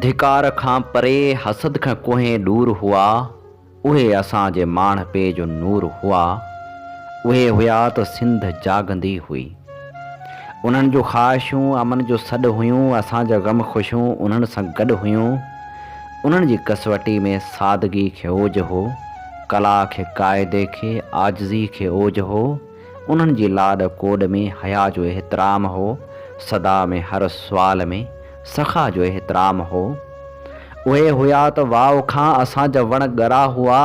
धिकार खां परे हसद खां कोहें दूर हुआ। उहे असांजे माण पे जो नूर हुआ। उहे हुया त सिंध जागंदी हुई। उन्हनि जो ख़्वाहिशूं अमन जो सॾु हुयूं। असांजा ग़म ख़ुशियूं उन्हनि सां गॾु हुयूं। उन्हनि जी कसवटी में सादगी खे ओज हो, कला खे क़ाइदे खे, आजिज़ी खे ओज हो। उन्हनि जी लाॾ कोॾ में हया जो एतिराम हो, सदा में हर सुवाल में सखा जो एतिराम हो। उहे हुया त वाव खां असांजा वण ॻरा हुआ।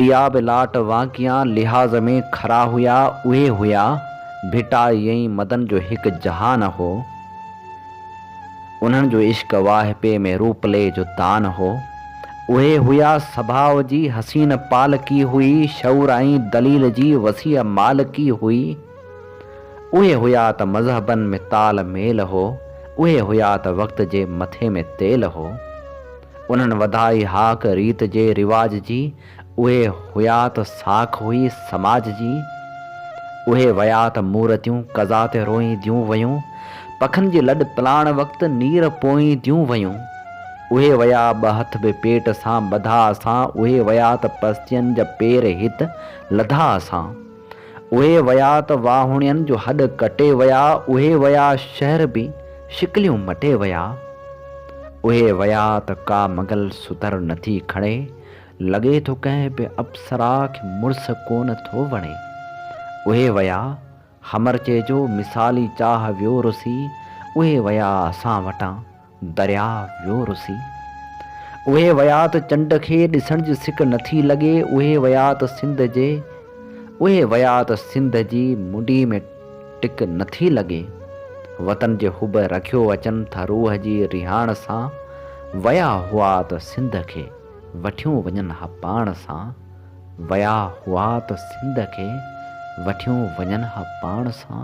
ॾिया बि लाट वाकिया लिहाज़ में खरा हुया। उहे हुया भिटा यई मदन जो हिकु जहान हो। उन्हनि जो इश्क वाहिपे में रूपले जो तान हो। उहे हुया स्वभाव जी हसीन पालकी हुई, शऊर ऐं दलील जी वसी मालकी हुई। उहे हुया त मज़हबनि में ताल मेल हो। उहे हुया त वक़्त जे मथे में तेल हो। उन्हनि वधाई हाक रीत जे रिवाज जी। उहे हुया त साख हुई समाज जी। उहे वया त मूर्तियूं कज़ा ते रोईंदियूं वयूं। पखनि जी लॾ पिलाइण वक़्तु नीर पोईंदियूं वयूं। उहे वया ॿ हथ बि पेट सां ॿधा असां। उहे वया त पस्तियुनि जा पेर हित लधा असां। उहे वया त वाहुणियुनि जो हॾ कटे वया। उहे वया शहर बि शिकलियूं मटे वया। उहे वया त का मगल सुतर नथी खणे। लॻे थो कंहिं बि अप्सरा खे मुड़ुस कोन थो वणे। उहे वया हमरचे जो मिसाली चाह वियो रुसी। उहे वया असां वटां दरिया वियो रुसी। उहे वया त चंड खे ॾिसण जी सिक नथी लॻे। उहे वया त सिंध जी मुंडी में टिक नथी लॻे। वतन जे हुब रखियो अचनि था रूह जी रिहाण सां। वया हुआ त सिंध खे वठियूं वञनि हा पाण सां। वया हुआ त सिंध खे वठियूं वञनि हा पाण सां।